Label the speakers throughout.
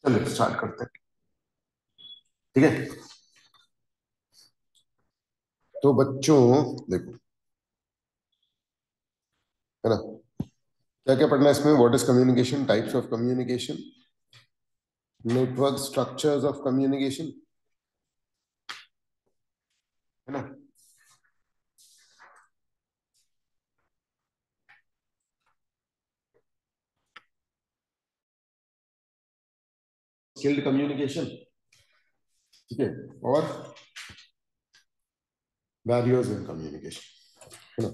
Speaker 1: चलो स्टार्ट करते हैं। ठीक है। तो बच्चों, देखो, है ना, क्या क्या पढ़ना है इसमें? What is communication, types of communication, network structures of communication, है ना, स्किल्ड कम्युनिकेशन, ठीक है, और बैरियर्स इन कम्युनिकेशन, है ना।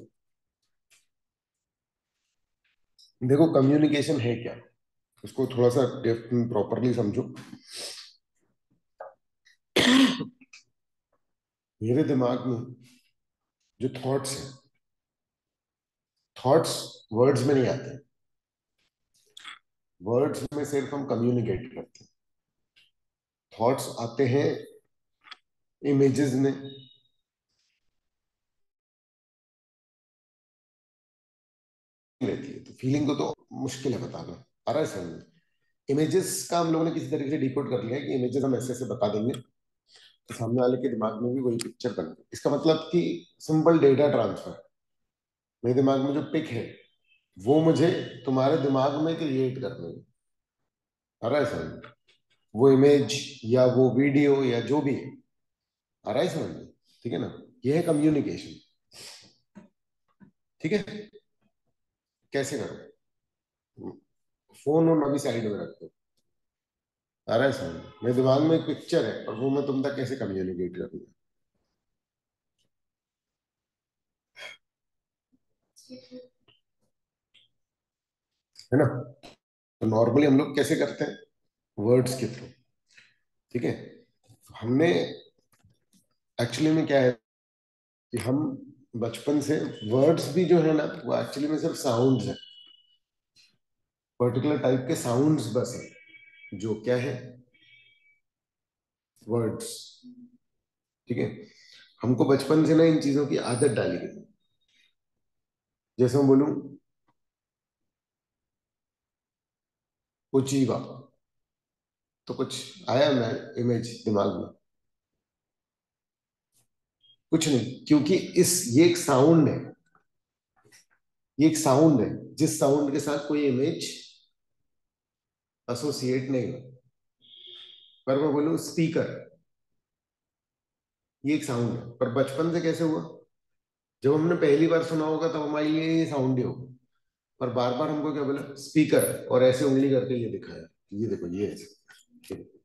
Speaker 1: देखो, कम्युनिकेशन है क्या, उसको थोड़ा सा प्रॉपरली समझो। मेरे दिमाग में जो थॉट्स हैं, थॉट्स वर्ड्स में नहीं आते। वर्ड्स में सिर्फ हम कम्युनिकेट करते हैं। थॉट्स आते हैं इमेजेस में, लेती है तो फीलिंग को तो मुश्किल है बताना। आ रहा है समझ? इमेजेस का हम लोगों ने किसी तरीके से डिकोड कर लिया है कि इमेजेस हम ऐसे ऐसे बता देंगे तो सामने वाले के दिमाग में भी वही पिक्चर बन गई। इसका मतलब कि सिंपल डेटा ट्रांसफर। मेरे दिमाग में जो पिक है वो मुझे तुम्हारे दिमाग में क्रिएट करनी है। आ रहा है समझ? वो इमेज या वो वीडियो या जो भी है, आ रहा है समझ? ठीक है ना, ये है कम्युनिकेशन। ठीक है। कैसे करो? फोन और अभी साइड में रख दो। आ रहा है समझ? मेरे दिमाग में एक पिक्चर है और वो मैं तुम तक कैसे कम्युनिकेट करूंगा? है ना। तो नॉर्मली हम लोग कैसे करते हैं? वर्ड्स के थ्रू। ठीक है। हमने एक्चुअली में क्या है कि हम बचपन से वर्ड्स भी जो है ना वो एक्चुअली में सिर्फ साउंड्स है। पर्टिकुलर टाइप के साउंड्स बस है जो क्या है, वर्ड्स। ठीक है। हमको बचपन से ना इन चीजों की आदत डाली गई। जैसे मैं बोलूं उचीवा, तो कुछ आया मैं इमेज दिमाग में? कुछ नहीं, क्योंकि इस ये एक साउंड है। ये एक साउंड है जिस साउंड के साथ कोई इमेज एसोसिएट नहीं हो। पर मैं बोलूं स्पीकर, ये एक साउंड है। पर बचपन से कैसे हुआ? जब हमने पहली बार सुना होगा तब हमारे लिए ये साउंड ही होगा। पर बार बार हमको क्या बोला? स्पीकर, और ऐसे उंगली करके ये दिखाया, ये देखो ये है। ये देखो।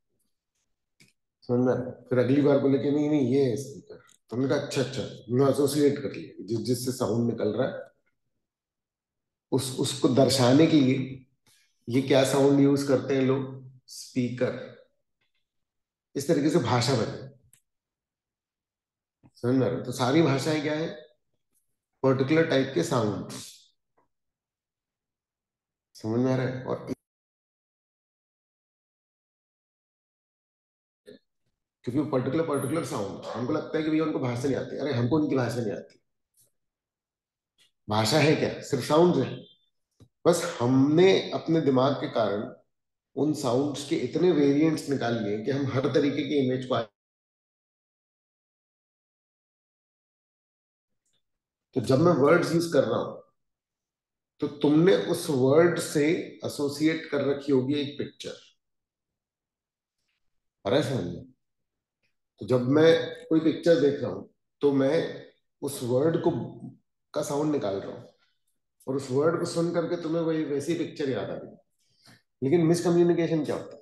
Speaker 1: समझ में आ रहा है? फिर अगली बार बोले कि नहीं नहीं ये है स्पीकर। तो हमने कहा अच्छा अच्छा, हमने एसोसिएट कर लिया जिस जिससे साउंड निकल रहा है उस उसको दर्शाने के लिए ये क्या साउंड यूज करते हैं लोग? स्पीकर। इस तरीके से भाषा बने। समझ में आ रहा है? तो सारी भाषाएं क्या है? पर्टिकुलर टाइप के साउंड। समझ में आ रहा है? और क्योंकि वो पर्टिकुलर पर्टिकुलर साउंड, हमको लगता है कि भैया उनको भाषा नहीं आती। अरे हमको उनकी भाषा नहीं आती। भाषा है क्या? सिर्फ साउंड है। बस हमने अपने दिमाग के कारण उन साउंड्स के इतने वेरिएंट्स निकाल लिए कि हम हर तरीके की इमेज को तो जब मैं वर्ड्स यूज कर रहा हूं तो तुमने उस वर्ड से एसोसिएट कर रखी होगी एक पिक्चर। अरे समझ में? तो जब मैं कोई पिक्चर देख रहा हूं तो मैं उस वर्ड को का साउंड निकाल रहा हूँ और उस वर्ड को सुन करके तुम्हें वही वैसी पिक्चर याद आ गई। लेकिन मिसकम्युनिकेशन क्या होता है?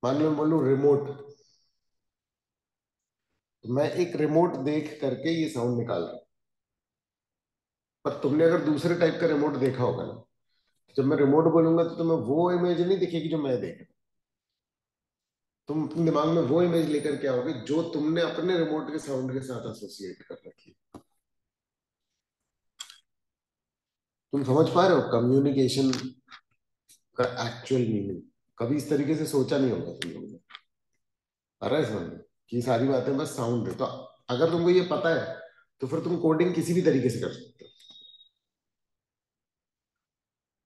Speaker 1: मान लो मैं बोलूं रिमोट, तो मैं एक रिमोट देख करके ये साउंड निकाल रहा हूं। पर तुमने अगर दूसरे टाइप का रिमोट देखा होगा ना, तो जब मैं रिमोट बोलूंगा तो तुम्हें वो इमेज नहीं दिखेगी जो मैं देख रहा हूं। तुम अपने दिमाग में वो इमेज लेकर के आओगे जो तुमने अपने रिमोट के साउंड के साथ एसोसिएट कर रखी है। तुम समझ पा रहे हो कम्युनिकेशन का एक्चुअल मीनिंग? कभी इस तरीके से सोचा नहीं होगा तुम लोगों ने। आ रहा है समझ में? कि ये सारी बातें बस साउंड है। तो अगर तुमको ये पता है तो फिर तुम कोडिंग किसी भी तरीके से कर सकते हो।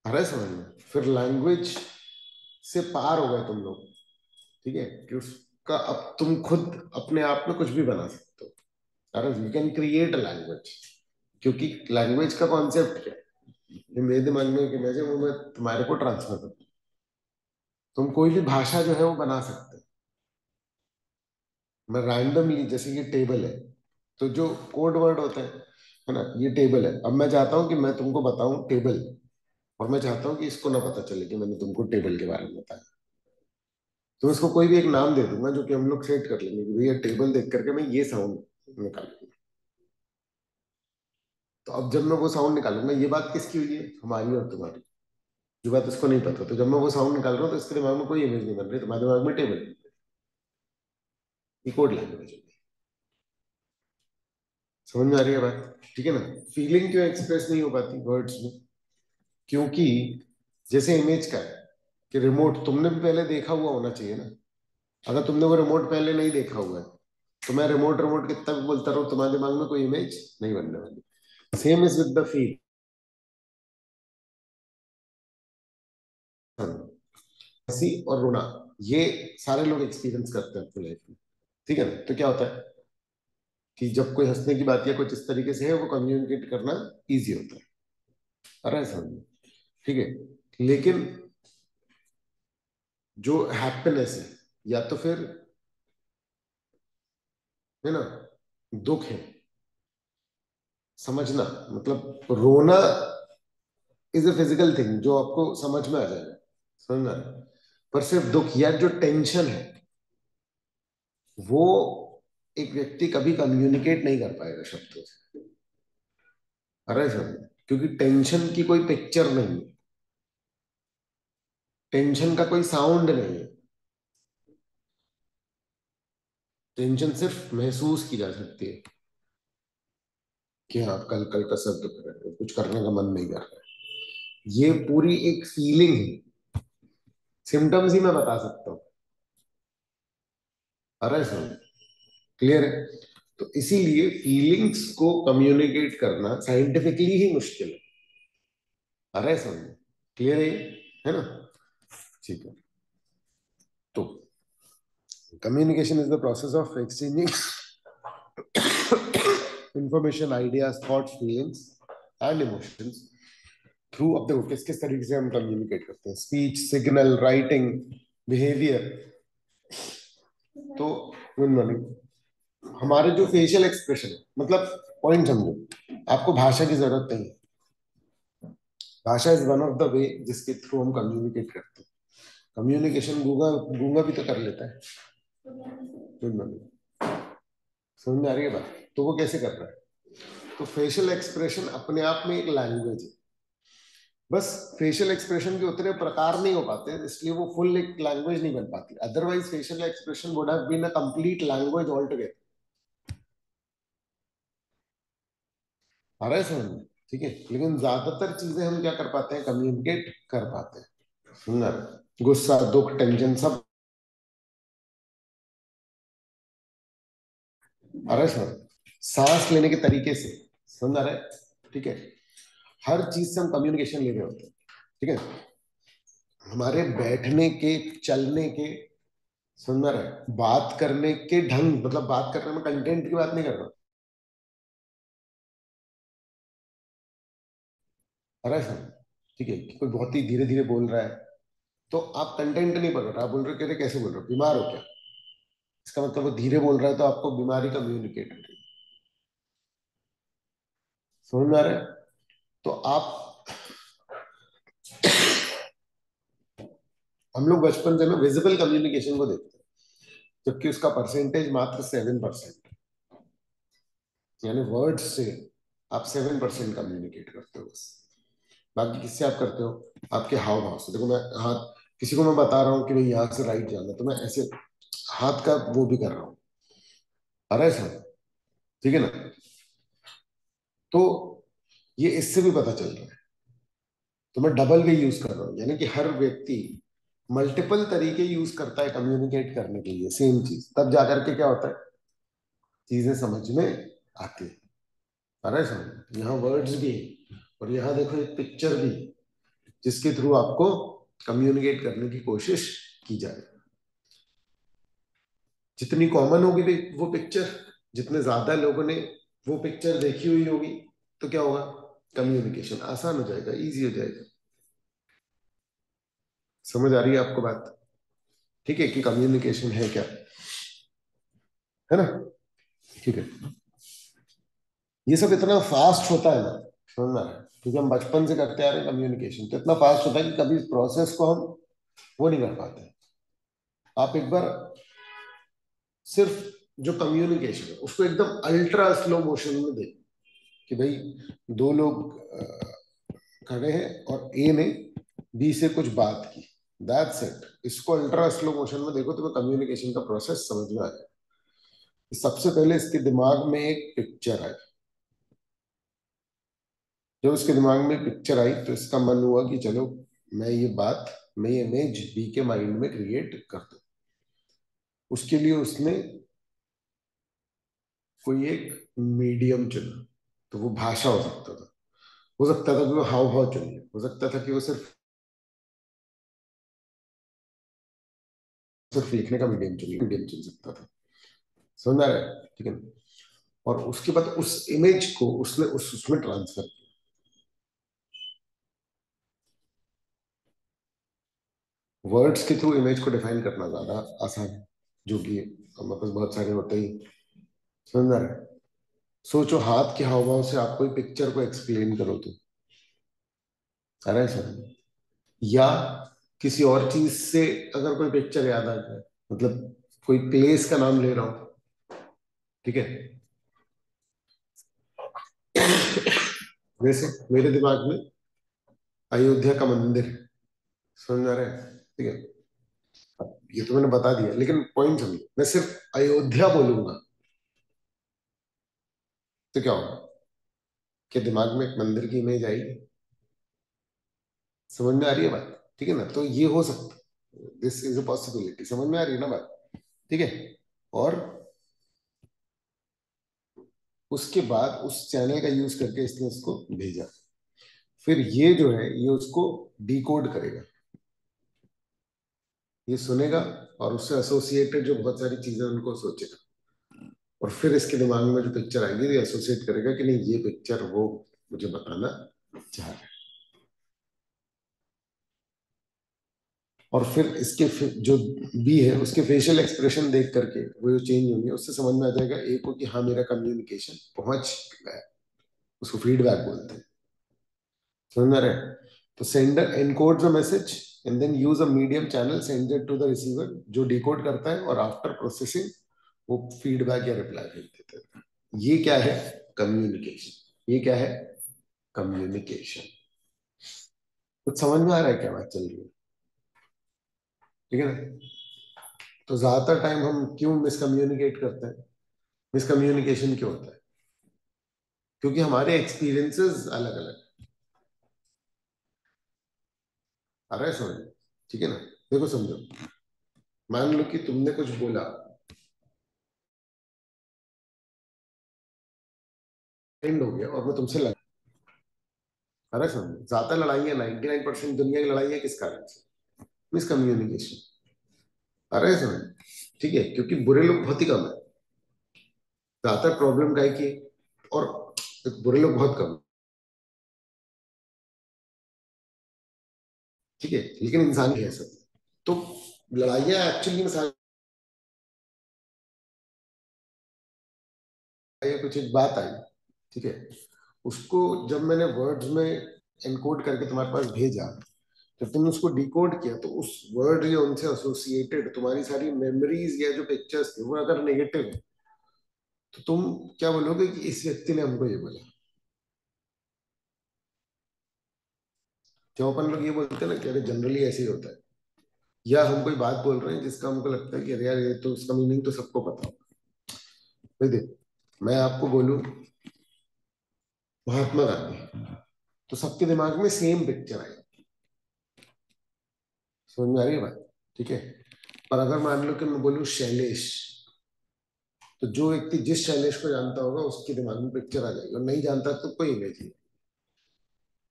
Speaker 1: आ रहा है समझ में? फिर लैंग्वेज से पार हो गए तुम लोग। ठीक है, कि उसका अब तुम खुद अपने आप में कुछ भी बना सकते हो, कारण you can create a language. क्योंकि लैंग्वेज का कॉन्सेप्ट क्या है, ये मेरे दिमाग में एक इमेज है, वो मैं तुम्हारे को ट्रांसफर करता हूँ। तुम कोई भी भाषा जो है वो बना सकते हो। मैं रैंडमली, जैसे ये टेबल है, तो जो कोड वर्ड होता है ना, ये टेबल है, अब मैं चाहता हूँ कि मैं तुमको बताऊं टेबल, और मैं चाहता हूँ कि इसको ना पता चले कि मैंने तुमको टेबल के बारे में बताया, तो इसको कोई भी एक नाम दे दूंगा जो कि हम लोग सेट कर लेंगे कि भैया टेबल देख करके मैं ये साउंड निकालूंगा। तो अब जब मैं वो साउंड निकालूंगा, ये बात किसकी हुई है, हमारी और तुम्हारी। जो बात इसको नहीं पता, तो जब मैं वो साउंड निकाल रहा हूँ तो इसके दिमाग में कोई इमेज नहीं बन रही, तुम्हारे दिमाग में टेबल, ये कोड लैंग्वेज होगी। समझ में आ रही है बात, ठीक है ना। फीलिंग क्यों एक्सप्रेस नहीं हो पाती वर्ड्स में, क्योंकि जैसे इमेज का है कि रिमोट तुमने भी पहले देखा हुआ होना चाहिए ना। अगर तुमने वो रिमोट पहले नहीं देखा हुआ है, तो मैं रिमोट रिमोट कितना भी बोलता रहूं, तुम्हारे दिमाग में कोई इमेज नहीं बनने वाली। Same is with the feel, हंसी और रोना, ये सारे लोग एक्सपीरियंस करते हैं अपनी लाइफ में, ठीक है ना। तो क्या होता है कि जब कोई हंसने की बात या कुछ इस तरीके से है, वो कम्युनिकेट करना इजी होता है, आ रहा है समझ में, ठीक है। लेकिन जो हैप्पीनेस है, या तो फिर, है ना, दुख है, समझना, मतलब रोना इज अ फिजिकल थिंग जो आपको समझ में आ जाएगा, समझ में आ रहा है? पर सिर्फ दुख या जो टेंशन है, वो एक व्यक्ति कभी कम्युनिकेट नहीं कर पाएगा शब्दों से, अरे समझ में? क्योंकि टेंशन की कोई पिक्चर नहीं है, टेंशन का कोई साउंड नहीं है, टेंशन सिर्फ महसूस की जा सकती है कि हाँ कल कल का सर दुख रहा है, कुछ करने का मन नहीं कर रहा है। ये पूरी एक फीलिंग है, सिम्टम्स ही मैं बता सकता हूँ, अरे समझ, क्लियर है। तो इसीलिए फीलिंग्स को कम्युनिकेट करना साइंटिफिकली ही मुश्किल है, अरे समझ, क्लियर है ना। ठीक है, तो communication is the process of exchanging information, ideas, thoughts, feelings and emotions through, अब देखो किस किस तरीके से हम कम्युनिकेट करते हैं, स्पीच, सिग्नल, राइटिंग, बिहेवियर। तो गुड मॉर्निंग, हमारे जो फेशियल एक्सप्रेशन है, मतलब पॉइंट समझो, आपको भाषा की जरूरत नहीं है। भाषा is one of the way जिसके थ्रू हम कम्युनिकेट करते हैं। कम्युनिकेशन गूंगा गूंगा भी तो कर लेता है, गुड मॉर्निंग, समझ में आ रही है बात। तो वो कैसे कर रहा है, तो फेशियल एक्सप्रेशन अपने आप में एक लैंग्वेज है, बस फेशियल एक्सप्रेशन के उतने प्रकार नहीं हो पाते, इसलिए वो फुल एक लैंग्वेज नहीं बन पाती, otherwise facial expression would have been a complete language all together, आ रहा है समझ में, ठीक है। लेकिन ज्यादातर चीजें हम क्या कर पाते हैं, कम्युनिकेट कर पाते हैं, सुंदर, गुस्सा, दुख, टेंशन सब, आ रहा है समझ, सांस लेने के तरीके से, समझ आ रहा है, ठीक है। हर चीज से हम कम्युनिकेशन ले रहे होते हैं, ठीक है। हमारे बैठने के, चलने के, समझ रहा है, बात करने के ढंग, मतलब बात करने में कंटेंट की बात नहीं कर रहा, अरे सर, ठीक है, कि कोई बहुत ही धीरे धीरे बोल रहा है, तो आप कंटेंट नहीं पढ़ रहे, आप बोल रहे हो कि अरे कैसे बोल रहे हो, बीमार हो क्या, इसका मतलब वो धीरे बोल रहा है तो आपको बीमारी कम्युनिकेट हो रही है, समझ में आ रहा है। तो आप, हम लोग बचपन से ना विजिबल कम्युनिकेशन को देखते हैं, जबकि उसका परसेंटेज मात्र 7%, यानी वर्ड से आप 7% कम्युनिकेट करते हो बस, बाकी किससे आप करते हो, आपके हाव भाव से। देखो मैं हाथ, किसी को मैं बता रहा हूँ कि भाई यहाँ से राइट जाना, तो मैं ऐसे हाथ का वो भी कर रहा हूँ, अरे सर, ठीक है ना। तो ये इससे भी पता चल रहा है, तो मैं डबल वे यूज कर रहा हूँ, यानी कि हर व्यक्ति मल्टीपल तरीके यूज करता है कम्युनिकेट करने के लिए सेम चीज, तब जाकर के क्या होता है, चीजें समझ में आती है, अरे समझ, यहाँ वर्ड्स भी है और यहाँ देखो एक पिक्चर भी, जिसके थ्रू आपको कम्युनिकेट करने की कोशिश की जाए, जितनी कॉमन होगी वो पिक्चर, जितने ज्यादा लोगों ने वो पिक्चर देखी हुई होगी, तो क्या होगा, कम्युनिकेशन आसान हो जाएगा, इजी हो जाएगा। समझ आ रही है आपको बात? ठीक है कि कम्युनिकेशन है क्या, है ना? ठीक है। ये सब इतना फास्ट होता है ना, समझ में आ रहा है, क्योंकि हम बचपन से करते आ रहे हैं कम्युनिकेशन, तो इतना फास्ट होता है कि कभी इस प्रोसेस को हम वो नहीं कर पाते। आप एक बार सिर्फ जो कम्युनिकेशन है उसको एकदम अल्ट्रा स्लो मोशन में देख, कि भाई दो लोग खड़े हैं और ए ने बी से कुछ बात की, दैट्स इट। इसको अल्ट्रा स्लो मोशन में देखो, तुम्हें कम्युनिकेशन का प्रोसेस समझ में आ जाए। सबसे पहले इसके दिमाग में एक पिक्चर आई। जब उसके दिमाग में पिक्चर आई तो इसका मन हुआ कि चलो मैं ये इमेज बी के माइंड में क्रिएट कर दूं। उसके लिए उसने कोई एक मीडियम चुना। तो वो भाषा हो सकता था कि वो हाव भाव चुन ले, हो सकता था कि वो सिर्फ लिखने का मीडियम चुन सकता था। समझ आ रहा है? ठीक है ना? और उसके बाद उस इमेज को उसने उसमें ट्रांसफर किया। वर्ड्स के थ्रू इमेज को डिफाइन करना ज्यादा आसान है, जो कि हमारे पास बहुत सारे होते ही। समझ आ रहा है? सोचो हाथ के हाव भाव से आप कोई पिक्चर को एक्सप्लेन करो तो आ रहा है समझ? या किसी और चीज से अगर कोई पिक्चर याद आ जाए, मतलब कोई प्लेस का नाम ले रहा हूं, ठीक है? वैसे मेरे दिमाग में अयोध्या का मंदिर है। समझ आ रहा है? ठीक है। अब ये तो मैंने बता दिया, लेकिन पॉइंट समझो, मैं सिर्फ अयोध्या बोलूंगा तो क्या होगा, कि दिमाग में एक मंदिर की इमेज आएगी। समझ में आ रही है बात? ठीक है ना? तो ये हो सकता है, दिस इज अ पॉसिबिलिटी। समझ में आ रही है ना बात? ठीक है। और उसके बाद उस चैनल का यूज करके इसने उसको भेजा। फिर ये जो है ये उसको डिकोड करेगा, ये सुनेगा और उससे एसोसिएटेड जो बहुत सारी चीजें उनको सोचेगा, और फिर इसके दिमाग में जो पिक्चर आएगी ये एसोसिएट करेगा कि नहीं ये पिक्चर वो मुझे बताना चाह रहा है। और फिर जो बी है उसके फेशियल एक्सप्रेशन देख करके वो जो चेंज होंगे उससे समझ में आ जाएगा ए को कि हाँ मेरा कम्युनिकेशन पहुंच गया है। उसको फीडबैक बोलते हैं। समझ में आ रहा है? तो sender encodes a message and then use a medium channel send it to the receiver, जो डिकोड करता है और आफ्टर प्रोसेसिंग वो फीडबैक या रिप्लाई भेज देता है। ये क्या है? कम्युनिकेशन। ये क्या है? कम्युनिकेशन। कुछ समझ में आ रहा है क्या बात चल रही है? ठीक है ना? तो ज्यादातर टाइम हम क्यों मिसकम्युनिकेट करते हैं? मिसकम्युनिकेशन क्यों होता है? क्योंकि हमारे एक्सपीरियंसेस अलग अलग। आ रहा है समझ? ठीक है ना? देखो समझो, मान लो कि तुमने कुछ बोला, एंड हो गया और मैं तुमसे लड़। आ रहा है समझ? ज्यादा लड़ाइयाँ 99% दुनिया की लड़ाइयाँ किस कारण से? मिसकम्युनिकेशन। आ रहा है समझ? ठीक है, क्योंकि बुरे लोग बहुत ही कम है, ज्यादातर प्रॉब्लम का है कि, और बुरे लोग बहुत कम है, ठीक है, लेकिन इंसान ही है सब। तो लड़ाइयाँ एक्चुअली में सारी, कुछ एक बात आई, ठीक है, उसको जब मैंने वर्ड्स में एनकोड करके तुम्हारे पास भेजा, जब तुमने उसको डिकोड किया तो उस वर्ड या उनसे एसोसिएटेड तुम्हारी सारी मेमोरीज या जो पिक्चर्स थे वो अगर नेगेटिव है, तो तुम क्या बोलोगे कि इस व्यक्ति ने हमको ये बोला। जो अपन लोग ये बोलते हैं ना कि अरे जनरली ऐसे ही होता है, या हम कोई बात बोल रहे हैं जिसका हमको लगता है कि अरे यार ये तो उसका मीनिंग तो सबको पता हो। भाई देखो, मैं आपको बोलूं महात्मा गांधी, तो सबके दिमाग में सेम पिक्चर आई। समझ में आ रही है बात? ठीक है। पर अगर मान लो कि मैं बोलूं शैलेश, तो जो व्यक्ति जिस शैलेश को जानता होगा उसके दिमाग में पिक्चर आ जाएगी, और नहीं जानता तो कोई इमेज नहीं,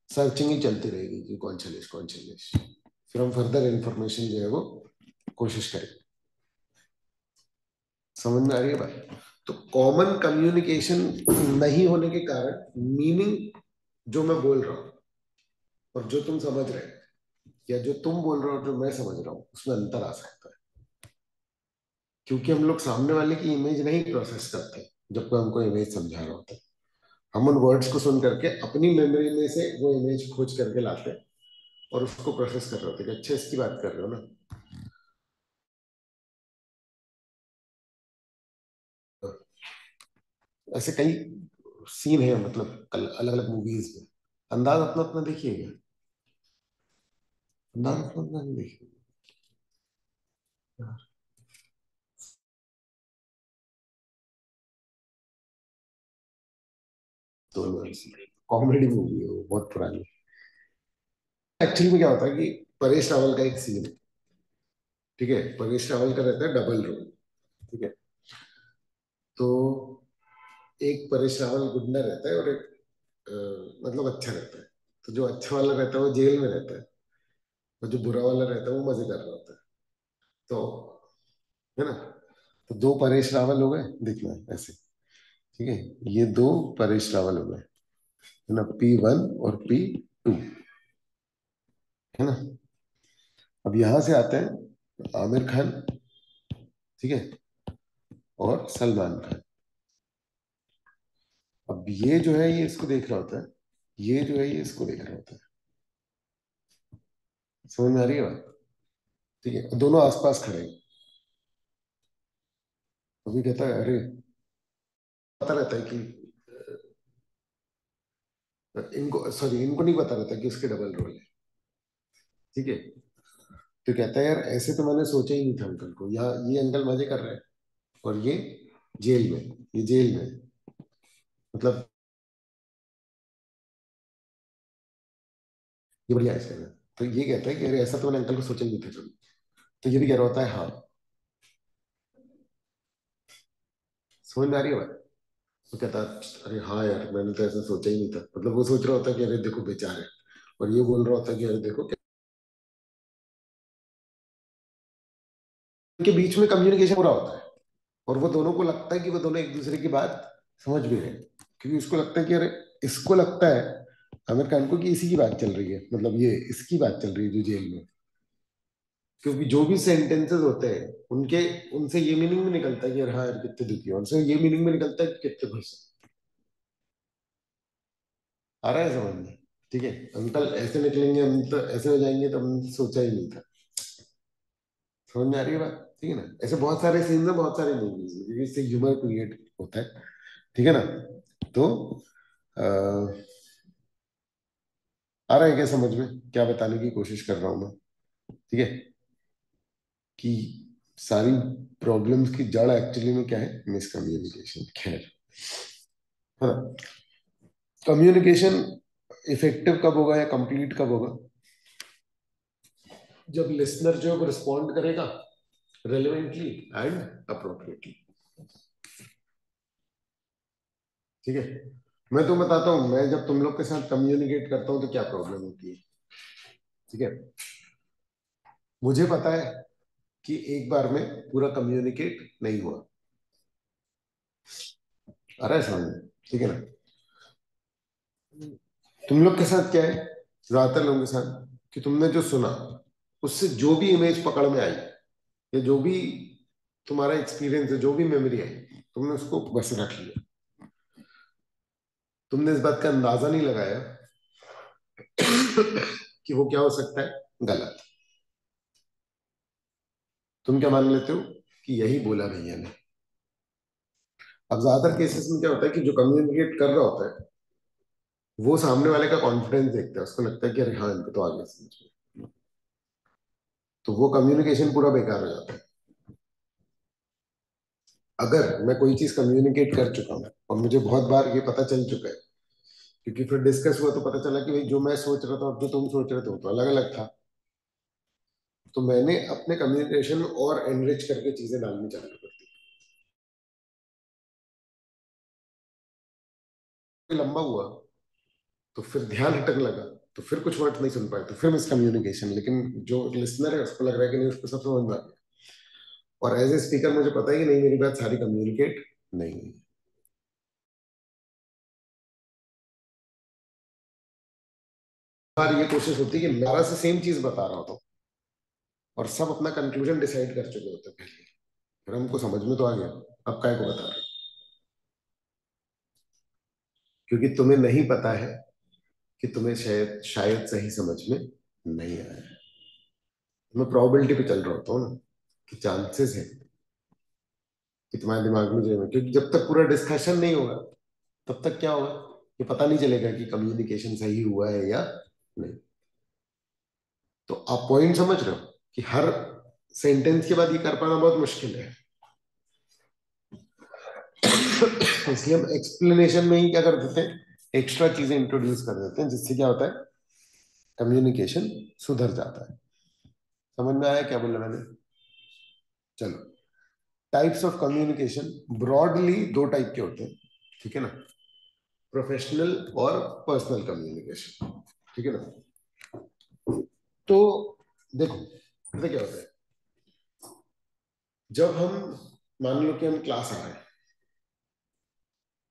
Speaker 1: सर्चिंग ही चलती रहेगी कि कौन शैलेश कौन शैलेश। फिर हम फर्दर इंफॉर्मेशन जो है वो कोशिश करेंगे। समझ में आ रही है बात? तो कॉमन कम्युनिकेशन नहीं होने के कारण मीनिंग जो मैं बोल रहा हूं और जो तुम समझ रहे हो, या जो तुम बोल रहे हो जो मैं समझ रहा हूँ, उसमें अंतर आ सकता है। क्योंकि हम लोग सामने वाले की इमेज नहीं प्रोसेस करते जब कोई हमको इमेज समझा रहा होता है। हम उन वर्ड्स को सुन करके अपनी मेमोरी में से वो इमेज खोज करके लाते हैं और उसको प्रोसेस कर रहे होते हैं कि अच्छा इसकी बात कर रहे हो ना। ऐसे कई सीन है, मतलब अलग अलग मूवीज में। अंदाज अपना अपना देखिएगा, अंदाज अपना अपना नहीं देखिएगा। दोनों कॉमेडी मूवी है वो, बहुत पुरानी। एक्चुअली में क्या होता है कि परेश रावल का एक सीन है, ठीक है। परेश रावल का रहता है डबल रोल, ठीक है। तो एक परेश रावल गुंडा रहता है और एक मतलब अच्छा रहता है। तो जो अच्छा वाला रहता है वो जेल में रहता है, और जो बुरा वाला रहता है वो मजे कर रहा होता है। तो है ना, तो दो परेश रावल हो गए, देखना है ऐसे, ठीक है। ये दो परेश रावल हो गए, है ना, P1 और P2, है ना। अब यहां से आते हैं आमिर खान, ठीक है, और सलमान खान। अब ये जो है ये इसको देख रहा होता है, ये जो है ये इसको देख रहा होता है। समझ में आ रही है बात? ठीक है, दोनों आसपास खड़े हैं। अभी कहता है अरे, पता रहता है कि इनको, सॉरी, इनको नहीं पता रहता कि उसके डबल रोल है, ठीक है। तो कहता है यार ऐसे तो मैंने सोचा ही नहीं था अंकल को, यहाँ ये अंकल मजे कर रहे हैं और ये जेल में, ये जेल में, मतलब ये बढ़िया है। तो ये कहता है कि अरे ऐसा तो मैंने अंकल को सोचा ही नहीं था कभी। तो ये भी कह रहा होता है हाँ। समझ में आ रही है बात? तो कहता है अरे हाँ यार मैंने तो ऐसा सोचा ही नहीं था, मतलब वो सोच रहा होता है कि अरे देखो बेचारे, और ये बोल रहा होता है कि अरे देखो, के बीच में कम्युनिकेशन पूरा होता है। और वो दोनों को लगता है कि वो दोनों एक दूसरे की बात समझ भी रहे हैं, क्योंकि उसको लगता है कि अरे, इसको लगता है आमिर खान को कि इसी की बात चल रही है, मतलब ये इसकी बात चल रही है जो जेल में। क्योंकि जो भी सेंटेंसेस होते हैं उनके, उनसे ये मीनिंग भी निकलता है कि यार हाँ यार कितने दुखी है, उनसे ये मीनिंग भी निकलता है कि कितने खुश हैं। आ रहा है समझ में? ठीक है। अंकल ऐसे निकलेंगे, हम तो ऐसे हो जाएंगे, तो हमने सोचा ही नहीं था। समझ में आ रही है बात? ठीक है ना। ऐसे बहुत सारे सीन है, बहुत सारे मूवीज में, क्योंकि इससे ह्यूमर क्रिएट होता है, ठीक है ना। तो आ, आ रहा है क्या समझ में, क्या बताने की कोशिश कर रहा हूं मैं? ठीक है, कि सारी प्रॉब्लम्स की जड़ एक्चुअली में क्या है, मिसकम्युनिकेशन। खैर, है ना। कम्युनिकेशन इफेक्टिव कब होगा या कंप्लीट कब होगा? जब लिसनर जो है वो रिस्पॉन्ड करेगा रेलिवेंटली एंड अप्रोप्रिएटली, ठीक है। मैं तो बताता हूँ, मैं जब तुम लोग के साथ कम्युनिकेट करता हूँ तो क्या प्रॉब्लम होती है, ठीक है। मुझे पता है कि एक बार में पूरा कम्युनिकेट नहीं हुआ, आ रहा है समझ में? ठीक है ना। तुम लोग के साथ क्या है, ज्यादातर लोगों के साथ, कि तुमने जो सुना उससे जो भी इमेज पकड़ में आई, या जो भी तुम्हारा एक्सपीरियंस है, जो भी मेमोरी आई, तुमने उसको बस रख लिया। तुमने इस बात का अंदाजा नहीं लगाया कि वो क्या हो सकता है, गलत। तुम क्या मान लेते हो कि यही बोला भैया ने। अब ज्यादातर केसेस में क्या होता है कि जो कम्युनिकेट कर रहा होता है वो सामने वाले का कॉन्फिडेंस देखता है, उसको लगता है कि अरे हाँ इनको तो आ गया समझ में, तो वो कम्युनिकेशन पूरा बेकार हो जाता है। अगर मैं कोई चीज कम्युनिकेट कर चुका हूँ और मुझे बहुत बार ये पता चल चुका है, क्योंकि फिर डिस्कस हुआ तो पता चला कि भाई जो मैं सोच रहा था और जो तुम सोच रहे थे वो तो अलग अलग था, तो मैंने अपने कम्युनिकेशन और एनरिच करके चीजें डालनी चालू कर दी। लंबा हुआ तो फिर ध्यान हटने लगा, तो फिर कुछ वर्ड नहीं सुन पाए, तो फिर मिसकम्युनिकेशन। लेकिन जो लिसनर है उसको लग रहा है कि नहीं, उसको सब समझ में आ गया। और एज ए स्पीकर मुझे पता है कि नहीं, मेरी बात सारी कम्युनिकेट नहीं हुई। बार ये कोशिश होती है कि मेरा से सेम चीज बता रहा होता हूँ और सब अपना कंक्लूजन डिसाइड कर चुके होते हैं पहले, फिर हमको समझ में तो आ गया, अब काय को बता रहे हो? क्योंकि तुम्हें नहीं पता है कि तुम्हें शायद शायद सही समझ में नहीं आया है। मैं प्रोबेबिलिटी पे चल रहा होता हूँ ना, कि चांसेस है कि तुम्हारे दिमाग में जो है, क्योंकि जब तक पूरा डिस्कशन नहीं होगा तब तक क्या होगा, ये पता नहीं चलेगा कि कम्युनिकेशन सही हुआ है या नहीं। तो आप पॉइंट समझ रहे हो कि हर सेंटेंस के बाद ये कर पाना बहुत मुश्किल है। इसलिए हम एक्सप्लेनेशन में ही क्या कर देते हैं, एक्स्ट्रा चीजें इंट्रोड्यूस कर देते हैं, जिससे क्या होता है, कम्युनिकेशन सुधर जाता है। समझ में आया क्या बोला मैंने? चलो, टाइप्स ऑफ कम्युनिकेशन ब्रॉडली दो टाइप के होते हैं, ठीक है ना, प्रोफेशनल और पर्सनल कम्युनिकेशन, ठीक है ना। तो देखो, पता क्या होता है, जब हम मान लो कि हम क्लास आ रहे हैं,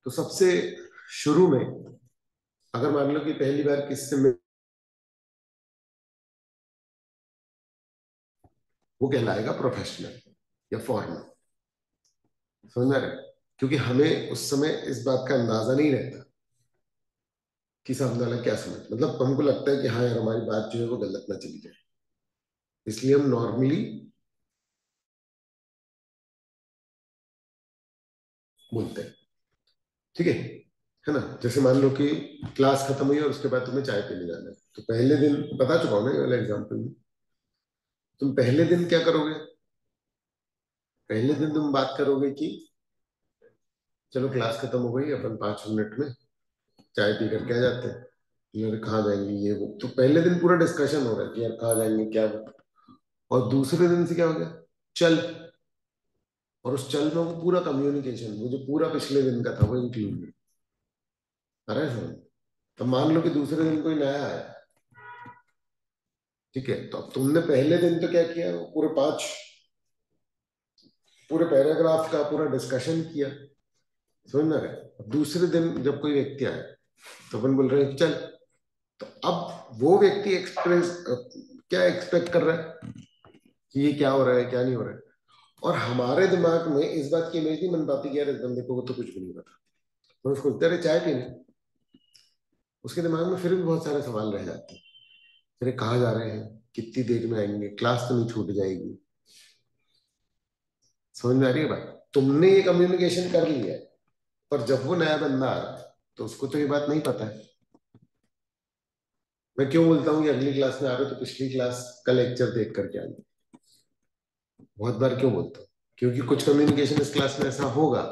Speaker 1: तो सबसे शुरू में अगर मान लो कि पहली बार किससे मिल, वो कहलाएगा प्रोफेशनल या फॉर्मल। समझ में आ रहा है? क्योंकि हमें उस समय इस बात का अंदाजा नहीं रहता कि सामने वाला क्या समझ, मतलब हमको लगता है कि हाँ यार हमारी बात जो है वो गलत ना चली जाए, इसलिए हम नॉर्मली बोलते हैं, ठीक है ना। जैसे मान लो कि क्लास खत्म हुई और उसके बाद तुम्हें चाय पीने जाना है, तो पहले दिन बता चुका हूं ना ये वाला एग्जाम्पल में, तुम पहले दिन क्या करोगे, पहले दिन तुम बात करोगे कि चलो क्लास खत्म हो गई, अपन 5 मिनट में चाय पी करके आ जाते हैं, यार कहाँ जाएंगे ये वो, तो पहले दिन पूरा डिस्कशन हो रहा है कि यार कहाँ जाएंगे क्या वो। और दूसरे दिन से क्या हो गया, चल, और उस चल में वो पूरा कम्युनिकेशन, वो जो पूरा पिछले दिन का था वो इंक्लूड, अरे समझ। अब मान लो कि दूसरे दिन कोई नया आया, ठीक है, तो अब तुमने पहले दिन तो क्या किया, वो पूरे पैराग्राफ का पूरा डिस्कशन किया, समझ में आ रहा है। अब दूसरे दिन जब कोई व्यक्ति आया तो अपन बोल रहे हैं चल, तो अब वो व्यक्ति एक्सप्रेस क्या एक्सपेक्ट कर रहा है कि ये क्या हो रहा है क्या नहीं हो रहा है, और हमारे दिमाग में इस बात की इमेज नहीं बन पाती कि यार इस बंदे को तो कुछ भी नहीं पता, तो उसको बोलते अरे चाय पीने, उसके दिमाग में फिर भी बहुत सारे सवाल रह जाते हैं, अरे कहाँ जा रहे हैं, कितनी देर में आएंगे, क्लास तो नहीं छूट जाएगी। समझ में आ रही है बात, तुमने ये कम्युनिकेशन कर लिया है, पर जब वो नया बंदा आ रहा है तो उसको तो ये बात नहीं पता है। मैं क्यों बोलता हूँ कि अगली क्लास में आ रहे हो तो पिछली क्लास का लेक्चर देख करके आना, बहुत बार क्यों बोलता हूँ, क्योंकि कुछ कम्युनिकेशन इस क्लास में ऐसा होगा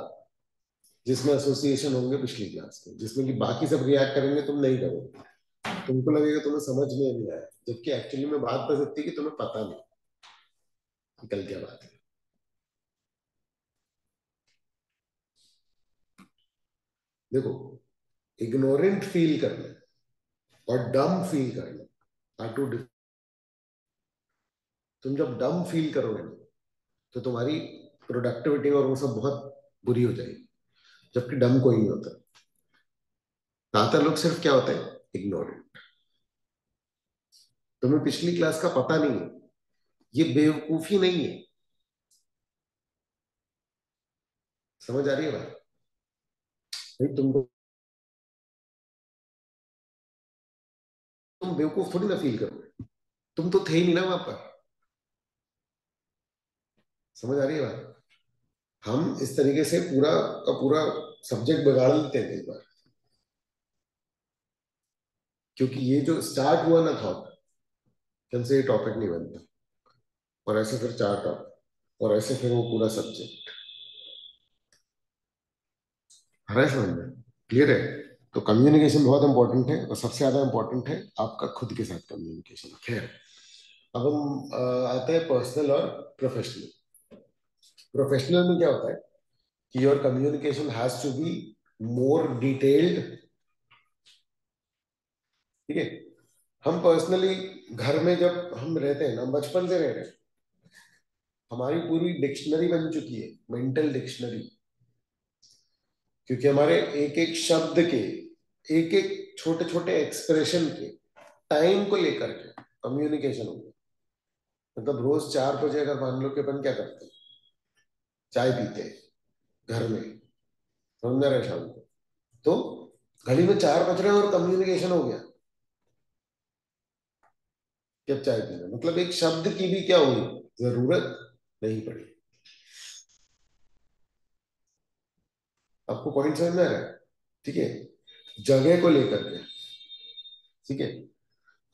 Speaker 1: जिसमें एसोसिएशन होंगे पिछली क्लास के, जिसमें कि बाकी सब रिएक्ट करेंगे, तुम नहीं करोगे, तुमको लगेगा तुम्हें समझ में नहीं आया, जबकि एक्चुअली में बात बस इतनी कि तुम्हें पता नहीं कि कल क्या बात है। देखो, इग्नोरेंट फील करना और डम फील करना आर टू डिफरेंट। तुम जब डम फील करोगे ना, तो तुम्हारी प्रोडक्टिविटी और वो सब बहुत बुरी हो जाएगी, जबकि डम कोई नहीं होता, ज्यादातर लोग सिर्फ क्या होते हैं, इग्नोरेंट। तुम्हें पिछली क्लास का पता नहीं है, ये बेवकूफी नहीं है। समझ आ रही है बात? भाई तुम बेवकूफ थोड़ी ना फील करोगे, तुम तो थे ही नहीं ना वहां पर। समझ आ रही है बात? हम इस तरीके से पूरा का पूरा सब्जेक्ट बिगाड़ लेते हैं कई बार, क्योंकि ये जो स्टार्ट हुआ ना थॉट, हमसे ये टॉपिक नहीं बनता, और ऐसे फिर 4 टॉपिक, और ऐसे फिर वो पूरा सब्जेक्ट, है समझ में? क्लियर है? तो कम्युनिकेशन बहुत इंपॉर्टेंट है, और सबसे ज्यादा इंपॉर्टेंट है आपका खुद के साथ कम्युनिकेशन। खैर, अब हम आते हैं पर्सनल और प्रोफेशनल। प्रोफेशनल में क्या होता है कि your communication has to be more detailed, ठीक है। हम पर्सनली घर में जब हम रहते हैं ना, हम बचपन से रह रहे हैं, हमारी पूरी डिक्शनरी बन चुकी है, मेंटल डिक्शनरी। क्योंकि हमारे एक एक शब्द के, एक एक छोटे छोटे एक्सप्रेशन के टाइम को लेकर के कम्युनिकेशन हो गया। मतलब रोज 4 बजे अगर मान लो कि अपन क्या करते हैं, चाय पीते हैं घर में, समझ रहे शाम को, तो घड़ी में 4 बज रहे हैं और कम्युनिकेशन हो गया कि अब चाय पीना, मतलब एक शब्द की भी क्या हुई, जरूरत नहीं पड़ी। आपको पॉइंट समझ में आ रहा है? ठीक है। जगह को लेकर के, ठीक है,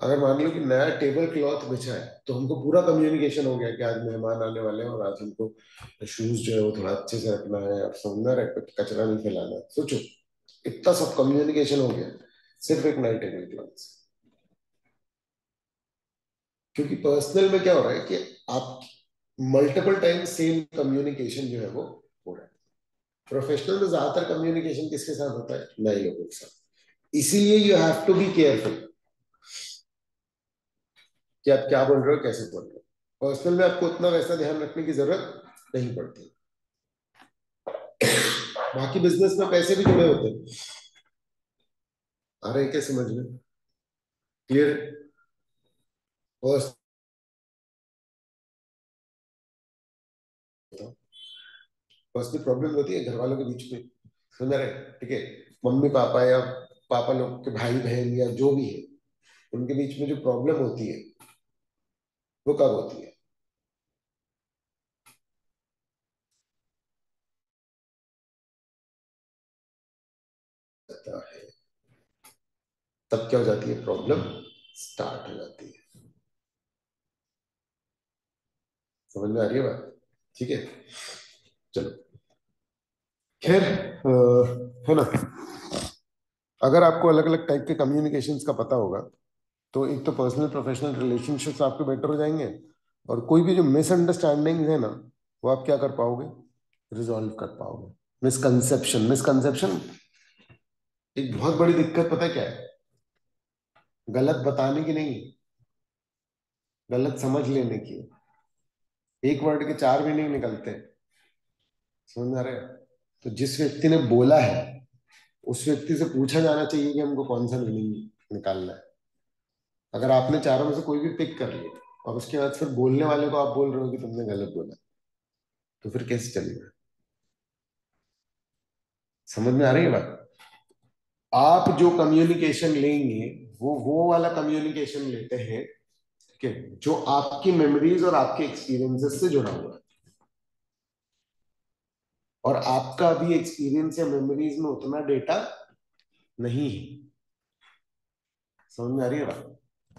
Speaker 1: अगर मान लो कि नया टेबल क्लॉथ बिछा है तो हमको पूरा कम्युनिकेशन हो गया कि आज मेहमान आने वाले हैं और आज हमको शूज जो है वो थोड़ा अच्छे से रखना है और सुंदर है, कचरा नहीं फैलाना है। सोचो, इतना सब कम्युनिकेशन हो गया सिर्फ एक नए टेबल क्लॉथ से। क्योंकि पर्सनल में क्या हो रहा है कि आप मल्टीपल टाइम सेम कम्युनिकेशन जो है वो हो रहा है। प्रोफेशनल में ज्यादातर कम्युनिकेशन किसके साथ होता है, नए लोगों के साथ। इसीलिए you have to be careful कि आप क्या बोल रहे हो, कैसे बोल रहे हो। पर्सनल में आपको उतना वैसा ध्यान रखने की जरूरत नहीं पड़ती। बाकी बिजनेस में पैसे भी जुड़े होते हैं। आ रहे हैं क्या समझ में? क्लियर? पर्सनल प्रॉब्लम होती है घर वालों के बीच में, समझ रहे हैं? ठीक है, मम्मी पापा या पापा लोग के भाई बहन या जो भी है, उनके बीच में जो प्रॉब्लम होती है वो कब होती है? तब क्या हो जाती है, प्रॉब्लम स्टार्ट हो जाती है। समझ में आ रही है बात? ठीक है, चलो। खैर, है ना, अगर आपको अलग अलग टाइप के कम्युनिकेशंस का पता होगा तो एक तो पर्सनल प्रोफेशनल रिलेशनशिप्स आपके बेटर हो जाएंगे, और कोई भी जो मिसअंडरस्टैंडिंग है ना, वो आप क्या कर पाओगे, रिजॉल्व कर पाओगे। मिसकंसेप्शन, मिसकंसेप्शन एक बहुत बड़ी दिक्कत पता है क्या है, गलत बताने की नहीं, गलत समझ लेने की। एक वर्ड के 4 मीनिंग निकलते हैं, समझ में आ रहा है? तो जिस व्यक्ति ने बोला है उस व्यक्ति से पूछा जाना चाहिए कि हमको कौन सा मीनिंग निकालना है। अगर आपने चारों में से कोई भी पिक कर लिया और उसके बाद फिर बोलने वाले को आप बोल रहे हो कि तुमने गलत बोला, तो फिर कैसे चलेगा? समझ में आ रही है बात? आप जो कम्युनिकेशन लेंगे वो वाला कम्युनिकेशन लेते हैं, ठीक है, जो आपकी मेमोरीज और आपके एक्सपीरियंसेस से जुड़ा हुआ है। और आपका भी एक्सपीरियंस या मेमोरीज में उतना डेटा नहीं है। समझ में आ रही है बात?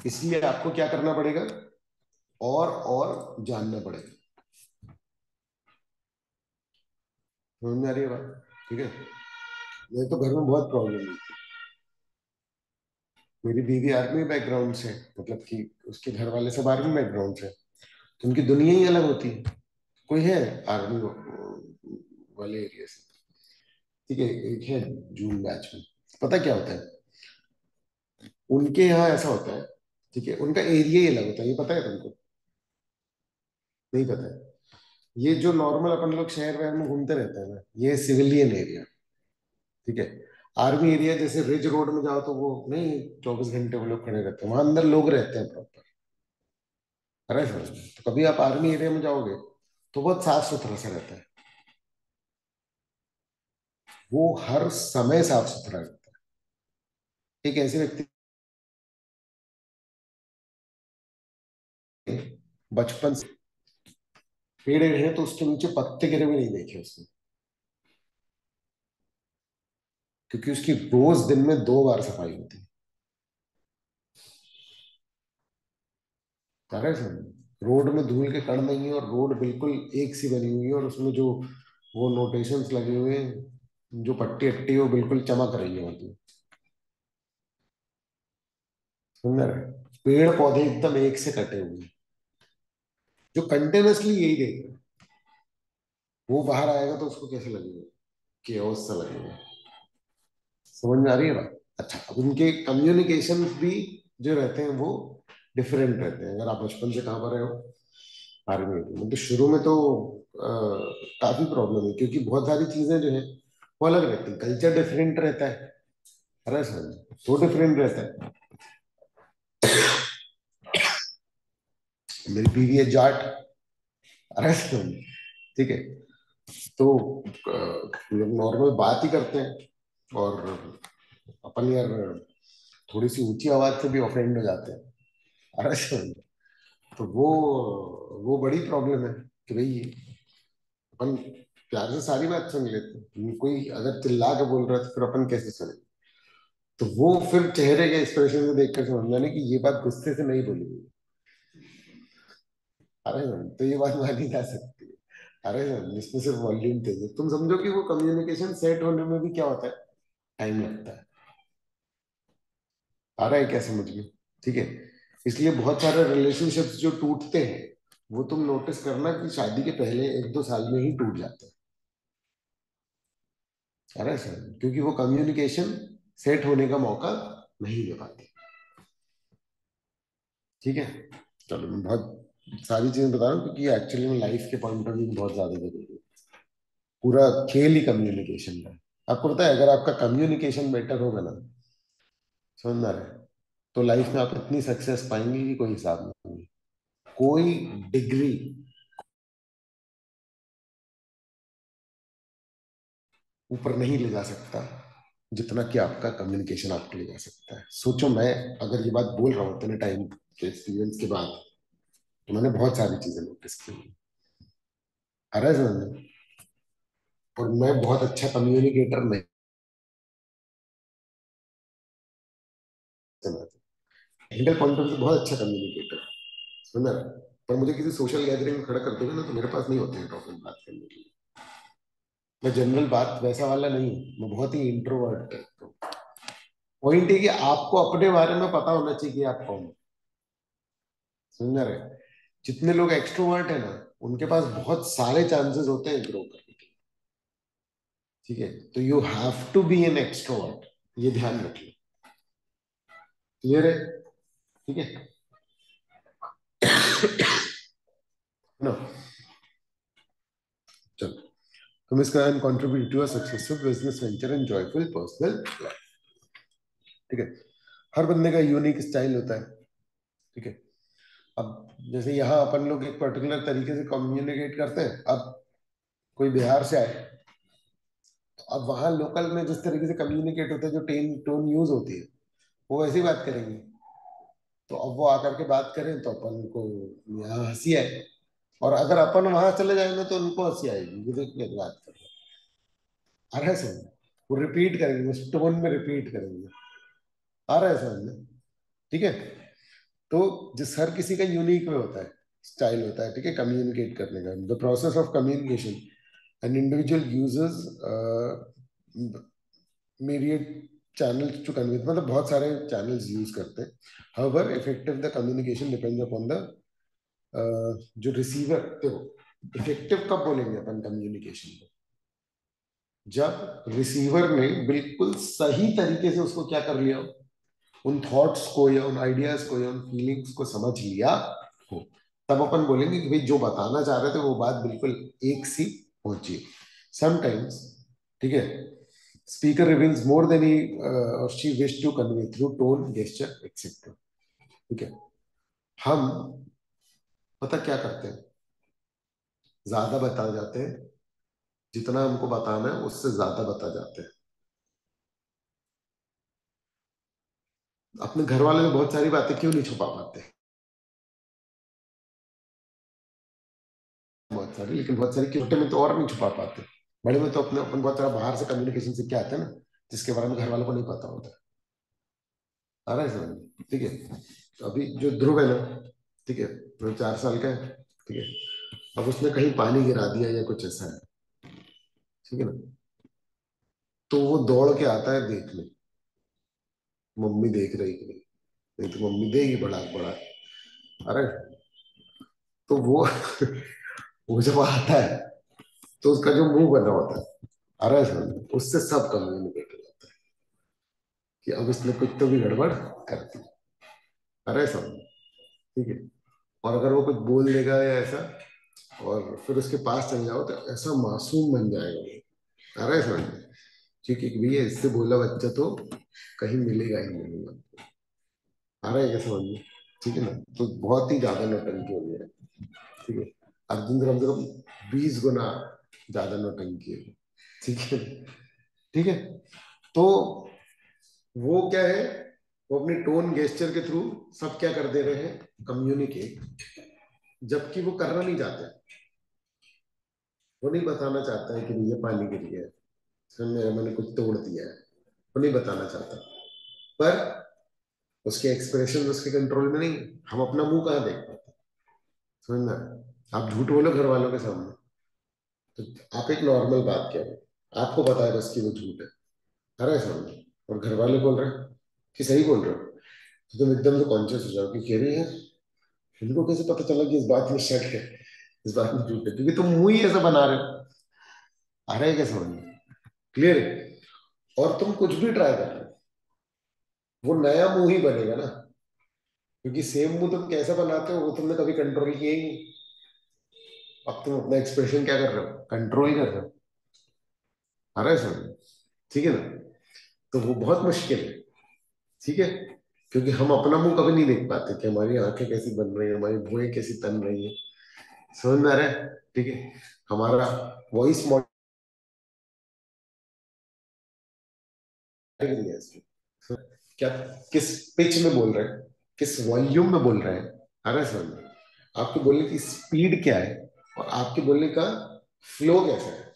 Speaker 1: इसलिए आपको क्या करना पड़ेगा, और जानना पड़ेगा। समझ में आ रही है बात? ठीक है। ये तो घर में बहुत प्रॉब्लम है। मेरी बीवी आर्मी बैकग्राउंड से, मतलब कि उसके घर वाले सब आर्मी बैकग्राउंड से, तो उनकी दुनिया ही अलग होती है। कोई है आर्मी वाले एरिया से, ठीक है, एक है जून बैच में। पता क्या होता है उनके यहाँ, ऐसा होता है, ठीक है, उनका एरिया ही अलग होता है। ये पता है तुमको? नहीं पता है? ये जो नॉर्मल अपन लोग शहर वहर में घूमते रहते हैं ना, ये सिविलियन एरिया, ठीक है। आर्मी एरिया जैसे रिज रोड में जाओ तो वो नहीं, 24 घंटे वो लोग खड़े रहते हैं, वहां अंदर लोग रहते हैं प्रॉपर। अरे सर, तो कभी आप आर्मी एरिया में जाओगे तो बहुत साफ सुथरा सा रहता है, वो हर समय साफ सुथरा रहता है। एक ऐसे व्यक्ति ने बचपन से पेड़ हैं तो उसके नीचे पत्ते गिरे हुए नहीं देखे उसने, क्योंकि उसकी रोज दिन में 2 बार सफाई होती है। अरे सर, रोड में धूल के कण नहीं है और रोड बिल्कुल एक सी बनी हुई है, और उसमें जो वो नोटेशंस लगे हुए हैं, जो पट्टी अट्टी है वो बिल्कुल चमक रही है मतलब। सुंदर है। पेड़ पौधे एकदम एक से कटे हुए हैं, जो कंटिन्यूअसली यही देख रहे हैं। वो बाहर आएगा तो उसको कैसे लगेगा, केओस सा लगेगा। समझ में आ रही है बात? अच्छा, अब उनके कम्युनिकेशन भी जो रहते हैं वो डिफरेंट रहते हैं। अगर आप बचपन से कहाँ पर रहे हो, आर्मी में तो शुरू में तो काफी प्रॉब्लम है, क्योंकि बहुत सारी चीजें जो है वो अलग रहती है, कल्चर डिफरेंट रहता है। अरे सर, तो डिफरेंट रहता है। मेरी बीवी है जाट। अरे सर, ठीक है। तो लोग नॉर्मल बात ही करते हैं, और अपन यार थोड़ी सी ऊंची आवाज से भी ऑफेंड हो जाते हैं। अरे सर, तो वो बड़ी प्रॉब्लम है कि भाई अपन प्यार से सारी बात सुन लेते हैं, कोई अगर चिल्ला के बोल रहा है तो फिर अपन कैसे सुने? तो वो फिर चेहरे के एक्सप्रेशन से देखकर समझ जाने कि ये बात गुस्से से नहीं बोली गई। अरे मैम, तो ये बात मानी जा सकती है। अरे मैम, इसमें सिर्फ वॉल्यूम तेज है, तुम समझो कि वो कम्युनिकेशन सेट होने में भी क्या होता है, टाइम लगता है। आ रहा है क्या समझ में? ठीक है। इसलिए बहुत सारे रिलेशनशिप्स जो टूटते हैं, वो तुम नोटिस करना कि शादी के पहले 1-2 साल में ही टूट जाते हैं। अरे सर, क्योंकि वो कम्युनिकेशन सेट होने का मौका नहीं दे पाती। ठीक है। चलो, मैं बहुत सारी चीजें बता रहा हूँ क्योंकि एक्चुअली में लाइफ के पॉइंट ऑफ व्यू बहुत ज्यादा जरूरी है। पूरा खेल ही कम्युनिकेशन का है। आपको पता है, अगर आपका कम्युनिकेशन बेटर होगा ना, समझ में आ रहा है, तो लाइफ में आप इतनी सक्सेस पाएंगे कि कोई हिसाब नहीं। कोई डिग्री ऊपर नहीं ले जा सकता जितना कि आपका कम्युनिकेशन आपको ले जा सकता है। सोचो, मैं अगर ये बात बोल रहा हूँ इतने टाइम के एक्सपीरियंस के बाद, तो मैंने बहुत सारी चीजें नोटिस की। आ रहा है समझ में? और मैं बहुत अच्छा कम्युनिकेटर नहीं समझ, टेक्निकल पॉइंट ऑफ व्यू बहुत अच्छा कम्युनिकेटर, समझ रहा है? पर मुझे किसी सोशल गैदरिंग में खड़ा कर दोगे ना, तो मेरे पास नहीं होते हैं टॉपिक बात करने के लिए। मैं जनरल बात वैसा वाला नहीं हूँ, मैं बहुत ही इंट्रोवर्ट हूँ। पॉइंट है कि आपको अपने बारे में पता होना चाहिए कि आप कौन हो। समझ रहे हैं? जितने लोग एक्सट्रोवर्ट है ना, उनके पास बहुत सारे चांसेस होते हैं ग्रो करने के। ठीक है। तो you have to be an extrovert, ये ध्यान रखिए। क्लियर है? ठीक है ना? चलो, तुम इसका and contribute to a successful business venture and joyful personal life. ठीक है। हर बंदे का यूनिक स्टाइल होता है। ठीक है। अब जैसे यहाँ अपन लोग एक पर्टिकुलर तरीके से कम्युनिकेट करते हैं, अब कोई बिहार से आए, तो अब वहाँ लोकल में जिस तरीके से कम्युनिकेट होता है, जो टेन टोन यूज होती है, वो वैसी बात करेंगे। तो अब वो आकर के बात करें तो अपन को यहाँ हंसी आए, और अगर अपन वहां चले जाएंगे तो उनको हंसी आएगी, ये देखिए बात कर आ रहा है समझ? वो रिपीट करेंगे, उस टोन में रिपीट करेंगे। आ रहा है समझ? ठीक है। तो जिस हर किसी का यूनिक वे होता है, स्टाइल होता है, ठीक है, कम्युनिकेट करने का। The process of communication an individual uses myriad channels to convey, मतलब बहुत सारे चैनल्स यूज करते हैं। however effective the communication depends upon the जो रिसीवर। देखो, इफेक्टिव कब बोलेंगे अपन कम्युनिकेशन को? जब रिसीवर ने बिल्कुल सही तरीके से उसको क्या कर लिया हो, उन थॉट्स को या उन आइडियाज को या उन फीलिंग्स को समझ लिया हो, तब अपन बोलेंगे कि भाई जो बताना चाह रहे थे वो बात बिल्कुल एक सी पहुंची। समटाइम्स, ठीक है, speaker reveals more than he और she wish to convey through tone, gesture, etcetera. ठीक है। हम पता क्या करते हैं, ज्यादा बता जाते हैं, जितना हमको बताना है उससे ज्यादा बता जाते हैं। अपने घर वाले में बहुत सारी बातें क्यों नहीं छुपा पाते? बहुत सारी, लेकिन बहुत सारी छोटे में तो और नहीं छुपा पाते। बड़े में तो अपने अपन बहुत सारा बाहर से कम्युनिकेशन से क्या आता है ना, जिसके बारे में घर वालों को नहीं पता होता। आ रहा है समझ में? ठीक है। तो अभी जो ध्रुव है ना, ठीक है, वो 4 साल का है। ठीक है। अब उसने कहीं पानी गिरा दिया या कुछ ऐसा है, ठीक है ना, तो वो दौड़ के आता है देखने, मम्मी देख रही कि नहीं। नहीं तो मम्मी देगी बड़ा बड़ा। अरे, तो वो वो जब आता है तो उसका जो मुंह बना होता है, अरे समझ, उससे सब कम्युनिकेट हो जाता है कि अब इसने कुछ तो भी गड़बड़ कर दी। अरे समझ, ठीक है। और अगर वो कुछ बोल देगा या ऐसा, और फिर उसके पास चल जाओ तो ऐसा मासूम बन जाएगा वो। आ रहा है समझ में? क्योंकि भैया इससे बोला बच्चा तो कहीं मिलेगा ही नहीं। आ रहा है क्या समझ में? ठीक है ना? तो बहुत ही ज्यादा नौटंकी हो गया है। ठीक है, अर्जुन से कम से कम 20 गुना ज्यादा नौटंकी है। ठीक है। ठीक है। तो वो क्या है, वो अपनी टोन गेस्चर के थ्रू सब क्या कर दे रहे हैं, कम्युनिकेट, जबकि वो करना नहीं चाहते। वो नहीं बताना चाहता है कि भैया पानी गिर गया है, मैंने कुछ तोड़ दिया है, वो नहीं बताना चाहता। पर उसके एक्सप्रेशन उसके कंट्रोल में नहीं है। हम अपना मुंह कहाँ देख पाते? समझ में? आप झूठ बोलो घर वालों के सामने, तो आप एक नॉर्मल बात कह रहे हो, आपको पता है बस कि वो झूठ है, अरे समझ, और घर वाले बोल रहे हैं कि सही बोल रहे हो, तो तुम एकदम से कॉन्शियस हो जाओ कि कह रहे यार, इनको कैसे पता चला कि इस बात में शक है, इस बात में झूठ है, क्योंकि तुम मुंह ही ऐसा बना रहे हो। आ रहा है क्या समझ में? क्लियर है? और तुम कुछ भी ट्राई कर रहे हो, वो नया मुंह ही बनेगा ना, क्योंकि सेम मुंह तुम कैसा बनाते हो वो तुमने कभी कंट्रोल किया ही नहीं। अब तुम अपना एक्सप्रेशन क्या कर रहे हो, कंट्रोल कर रहे हो। आ रहा है समझ में? ठीक है ना? तो वो बहुत मुश्किल है। ठीक है, क्योंकि हम अपना मुंह कभी नहीं देख पाते कि हमारी आंखें कैसी बन रही है, हमारी भुएं कैसी तन रही है। समझ में आ रहा है? ठीक है, हमारा वॉइस मॉडल है इसमें, क्या, किस पिच में बोल रहे हैं, किस वॉल्यूम में बोल रहे हैं। आ रहा है समझ में? आपके बोलने की स्पीड क्या है, और आपके बोलने का फ्लो कैसा है,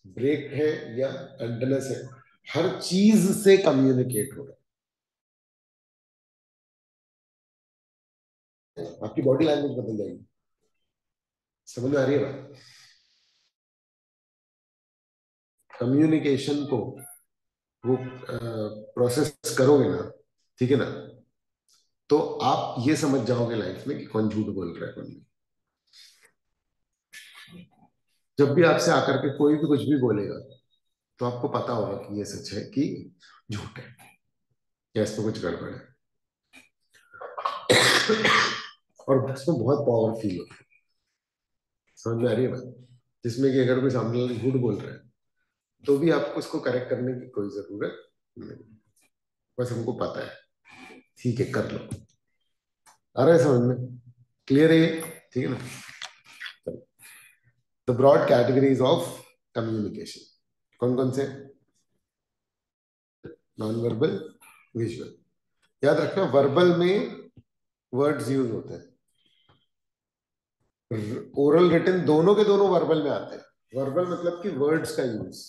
Speaker 1: ब्रेक है या कंटिन्यूस है, हर चीज से कम्युनिकेट हो रहा है। आपकी बॉडी लैंग्वेज बदल जाएगी। समझ में आ रही है बात? कम्युनिकेशन को वो प्रोसेस करोगे ना, ठीक है ना, तो आप ये समझ जाओगे लाइफ में कि कौन झूठ बोल रहा है, कौन नहीं। जब भी आपसे आकर के कोई भी कुछ भी बोलेगा, तो आपको पता होगा कि ये सच है कि झूठ है, या इसमें कुछ गड़बड़ है। और उसमें बहुत पावर फील होता है। समझ में आ रही है बात? जिसमें कि अगर कोई सामने वाला झूठ बोल रहा है, तो भी आपको उसको करेक्ट करने की कोई जरूरत नहीं, बस हमको पता है, ठीक है कर लो। आ रहा है समझ में? क्लियर है ये? ठीक है ना? The broad categories of communication कौन कौन से? Non verbal, visual. याद रखना, वर्बल में वर्ड्स यूज होते हैं, ओरल रिटन दोनों के दोनों वर्बल में आते हैं। वर्बल मतलब कि वर्ड्स का यूज,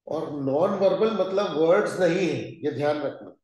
Speaker 1: और नॉन वर्बल मतलब वर्ड्स नहीं है, ये ध्यान रखना।